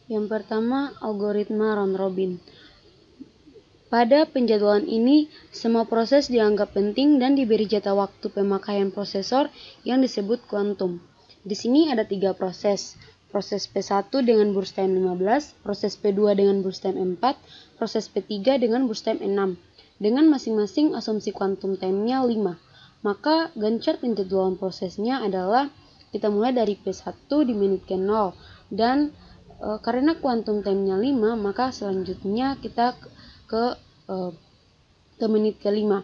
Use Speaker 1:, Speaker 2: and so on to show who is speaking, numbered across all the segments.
Speaker 1: Yang pertama, algoritma round robin. Pada penjadwalan ini, semua proses dianggap penting dan diberi jatah waktu pemakaian prosesor yang disebut kuantum. Di sini ada 3 proses. Proses P1 dengan burst time 15, proses P2 dengan burst time 4, proses P3 dengan burst time 6. Dengan masing-masing asumsi kuantum time-nya 5. Maka Gantt penjadwalan prosesnya adalah kita mulai dari P1 di menit ke-0 dan karena kuantum time-nya 5, maka selanjutnya kita ke menit ke-5.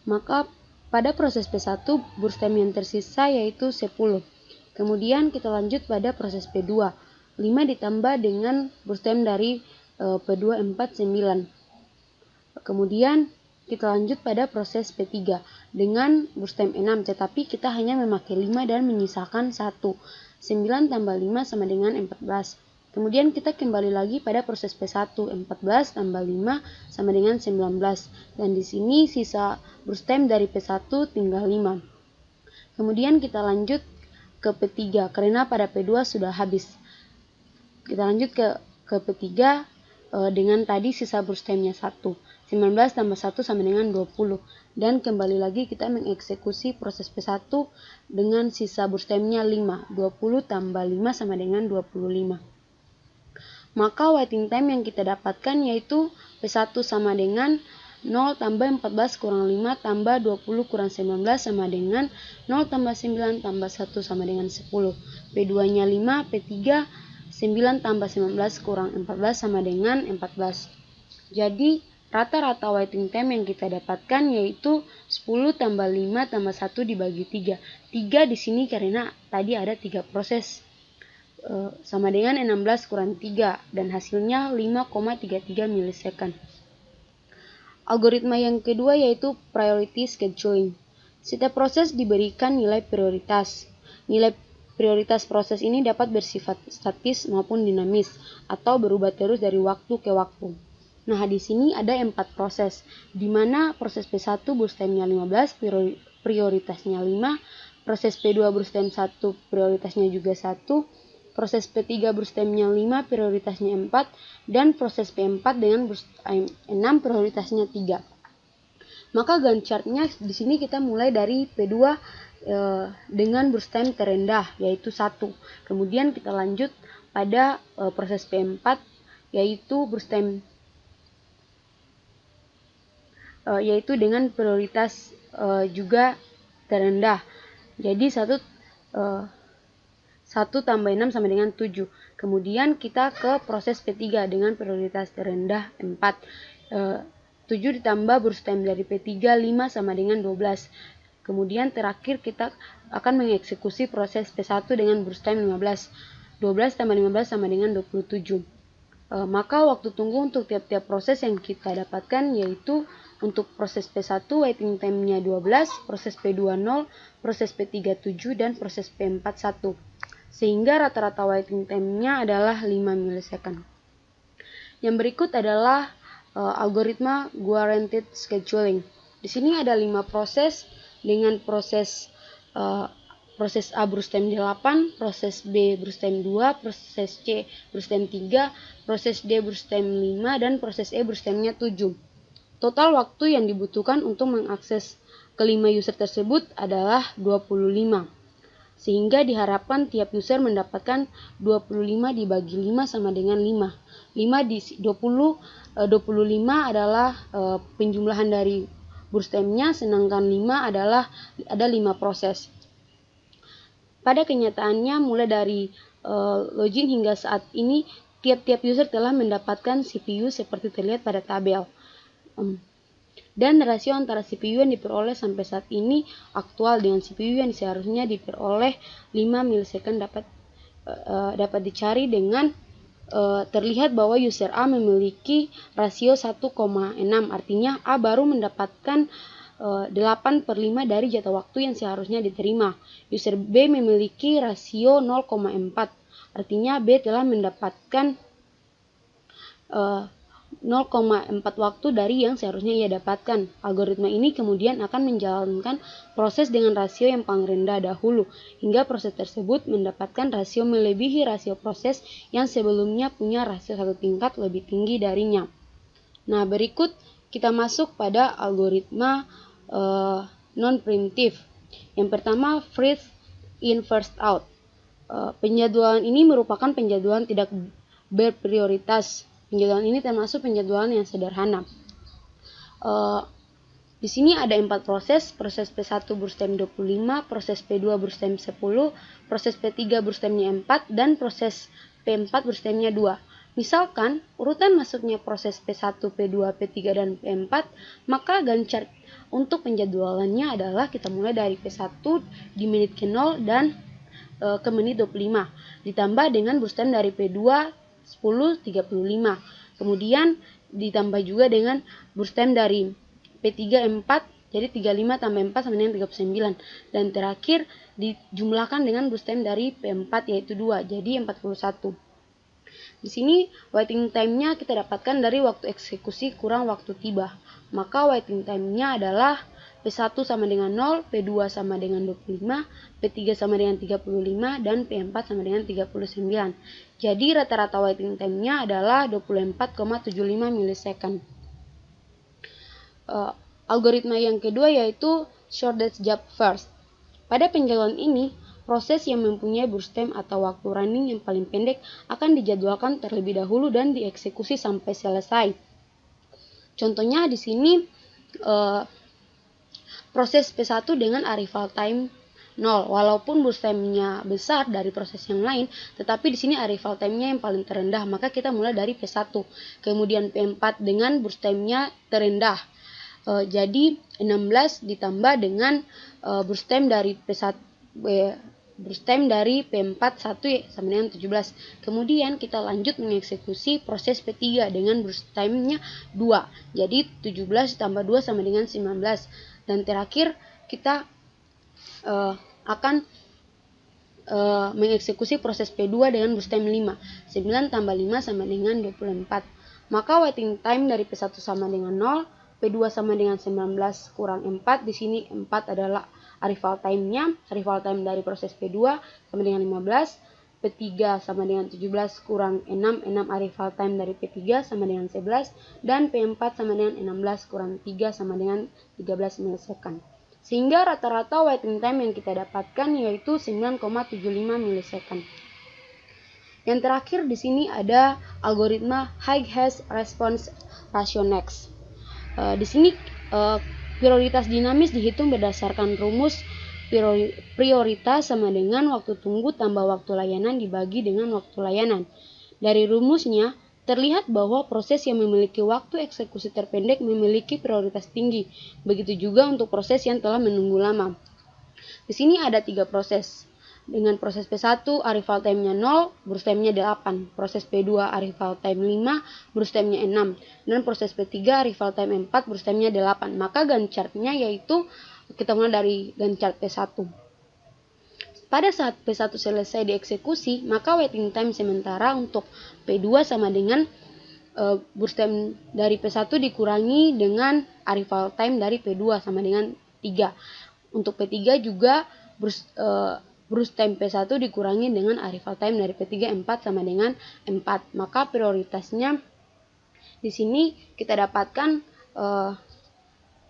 Speaker 1: Maka pada proses P1 burst time yang tersisa yaitu 10. Kemudian kita lanjut pada proses P2. 5 ditambah dengan burst time dari P2 4 9. Kemudian kita lanjut pada proses P3 dengan burst time 6, tetapi kita hanya memakai 5 dan menyisakan 1. 9 tambah 5 sama dengan 14. Kemudian kita kembali lagi pada proses P1, 14 tambah 5 sama dengan 19. Dan di sini sisa burst time dari P1 tinggal 5. Kemudian kita lanjut ke P3 karena pada P2 sudah habis. Kita lanjut ke P3 dengan tadi sisa burst time-nya 1. 19 tambah 1 sama dengan 20. Dan kembali lagi kita mengeksekusi proses P1 dengan sisa burst time-nya 5. 20 tambah 5 sama dengan 25. Maka waiting time yang kita dapatkan yaitu P1 sama dengan 0 tambah 14 kurang 5 tambah 20 kurang 19 sama dengan 0 tambah 9 tambah 1 sama dengan 10. P2-nya 5, P3 9 tambah 19 kurang 14 sama dengan 14. Jadi rata-rata waiting time yang kita dapatkan yaitu 10 tambah 5 tambah 1 dibagi 3. 3 di sini karena tadi ada 3 proses. Sama dengan 16 kurang 3 dan hasilnya 5,33 milisecond. Algoritma yang kedua yaitu priority scheduling. Setiap proses diberikan nilai prioritas. Nilai prioritas proses ini dapat bersifat statis maupun dinamis atau berubah terus dari waktu ke waktu. Nah, di sini ada 4 proses, di mana proses P1 burst time-nya 15, prioritasnya 5, proses P2 burst time 1, prioritasnya juga 1, proses P3 burst time-nya 5, prioritasnya 4, dan proses P4 dengan burst time 6, prioritasnya 3. Maka Gantt chart-nya di sini kita mulai dari P2 dengan burst time terendah yaitu 1. Kemudian kita lanjut pada proses P4 yaitu burst time yaitu dengan prioritas juga terendah. Jadi 1 tambah 6 sama dengan 7. Kemudian kita ke proses P3 dengan prioritas terendah 4. 7 ditambah burst time dari P3 5 sama dengan 12. Kemudian terakhir kita akan mengeksekusi proses P1 dengan burst time 15. 12 tambah 15 sama dengan 27. Maka waktu tunggu untuk tiap-tiap proses yang kita dapatkan yaitu untuk proses P1 waiting time-nya 12, proses P2 0, proses P3 7, dan proses P4 1. Sehingga rata-rata waiting time-nya adalah 5 milisecond. Yang berikut adalah algoritma guaranteed scheduling. Di sini ada 5 proses dengan proses A burst time 8, proses B burst time 2, proses C burst time 3, proses D burst time 5, dan proses E burst time-nya 7. Total waktu yang dibutuhkan untuk mengakses kelima user tersebut adalah 25. Sehingga diharapkan tiap user mendapatkan 25 dibagi 5 sama dengan 5. 25 adalah penjumlahan dari burst time-nya, sedangkan 5 adalah ada 5 proses. Pada kenyataannya mulai dari login hingga saat ini tiap-tiap user telah mendapatkan CPU seperti terlihat pada tabel. Dan rasio antara CPU yang diperoleh sampai saat ini aktual dengan CPU yang seharusnya diperoleh 5 milisecond dapat dicari dengan terlihat bahwa user A memiliki rasio 1,6, artinya A baru mendapatkan 8/5 dari jatah waktu yang seharusnya diterima. User B memiliki rasio 0,4, artinya B telah mendapatkan 0,4 waktu dari yang seharusnya ia dapatkan. Algoritma ini kemudian akan menjalankan proses dengan rasio yang paling rendah dahulu, hingga proses tersebut mendapatkan rasio melebihi rasio proses yang sebelumnya punya rasio satu tingkat lebih tinggi darinya. Nah, berikut kita masuk pada algoritma non-preemptive. Yang pertama, first in first out. Penjadwalan ini merupakan penjadwalan tidak berprioritas. Penjadwalan ini termasuk penjadwalan yang sederhana. Di sini ada 4 proses P1 berstem 25, proses P2 berstem 10, proses P3 berstemnya 4, dan proses P4 berstemnya 2. Misalkan urutan masuknya proses P1, P2, P3, dan P4, maka gancar untuk penjadwalannya adalah kita mulai dari P1 di menit ke-0 dan ke menit 25, ditambah dengan berstem dari P2 10.35. Kemudian ditambah juga dengan berstem dari P3 4, jadi 35 tambah 4 sama dengan 39. Dan terakhir dijumlahkan dengan berstem dari P4 yaitu 2, jadi 41. Di sini waiting time-nya kita dapatkan dari waktu eksekusi kurang waktu tiba. Maka waiting time-nya adalah P1 sama dengan 0, P2 sama dengan 25, P3 sama dengan 35, dan P4 sama dengan 39. Jadi rata-rata waiting time-nya adalah 24,75 milisecond. Algoritma yang kedua yaitu shortest job first. Pada penjadwalan ini, proses yang mempunyai burstem atau waktu running yang paling pendek akan dijadwalkan terlebih dahulu dan dieksekusi sampai selesai. Contohnya di sini proses P1 dengan arrival time 0. Walaupun burstemnya besar dari proses yang lain, tetapi di sini arrival time-nya yang paling terendah, maka kita mulai dari P1. Kemudian P4 dengan burstemnya terendah. Jadi 16 ditambah dengan burstem dari P1 burstem dari P4 1 sama dengan 17. Kemudian kita lanjut mengeksekusi proses P3 dengan burstemnya 2. Jadi 17 ditambah 2 sama dengan 19. Dan terakhir kita akan mengeksekusi proses P2 dengan burstem 5. 9 tambah 5 sama dengan 24. Maka waiting time dari P1 sama dengan 0, P2 sama dengan 19 kurang 4. Di sini 4 adalah arrival time-nya. Arrival time dari proses P2 sama dengan 15. P3 sama dengan 17 kurang 6. 6 arrival time dari P3 sama dengan 11. Dan P4 sama dengan 16 kurang 3 sama dengan 13 milisecond. Sehingga rata-rata waiting time yang kita dapatkan yaitu 9,75 milisecond. Yang terakhir di sini ada algoritma high hash response ratio next. Di sini prioritas dinamis dihitung berdasarkan rumus prioritas sama dengan waktu tunggu tambah waktu layanan dibagi dengan waktu layanan. Dari rumusnya terlihat bahwa proses yang memiliki waktu eksekusi terpendek memiliki prioritas tinggi. Begitu juga untuk proses yang telah menunggu lama. Di sini ada 3 proses. Dengan proses P1 arrival time-nya 0, burstemnya 8. Proses P2 arrival time 5, burstemnya 6. Dan proses P3 arrival time 4, burstemnya 8. Maka Gantt chart-nya yaitu kita mulai dari Gantt chart P1. Pada saat P1 selesai dieksekusi, maka waiting time sementara untuk P2 sama dengan burstem dari P1 dikurangi dengan arrival time dari P2 sama dengan 3. Untuk P3 juga burstem P1 dikurangi dengan arrival time dari P3 4 sama dengan 4. Maka prioritasnya di sini kita dapatkan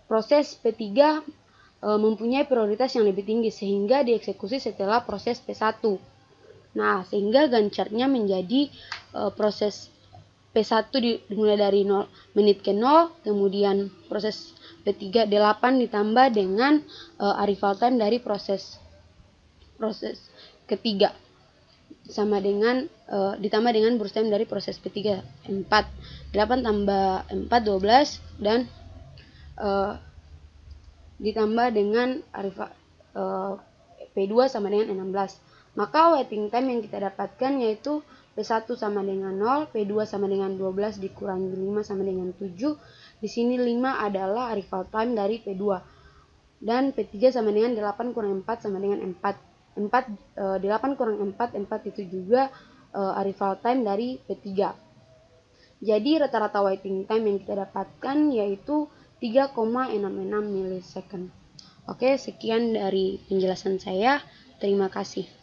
Speaker 1: proses P3 mempunyai prioritas yang lebih tinggi sehingga dieksekusi setelah proses P1. Nah, sehingga Gantt chart-nya menjadi proses P1 dimulai dari 0 menit ke 0, kemudian proses P3 8 ditambah dengan arrival time dari proses ketiga sama dengan ditambah dengan burstem dari proses P3 4. 8 tambah 4 12 dan ditambah dengan P2 sama dengan 16. Maka waiting time yang kita dapatkan yaitu P1 sama dengan 0, P2 sama dengan 12 dikurangi 5 sama dengan 7. Di sini 5 adalah arrival time dari P2. Dan P3 sama dengan 8 kurang 4 sama dengan 4. 8 kurang 4 itu juga arrival time dari P3. Jadi rata-rata waiting time yang kita dapatkan yaitu 3,66 milisecond. Oke, sekian dari penjelasan saya. Terima kasih.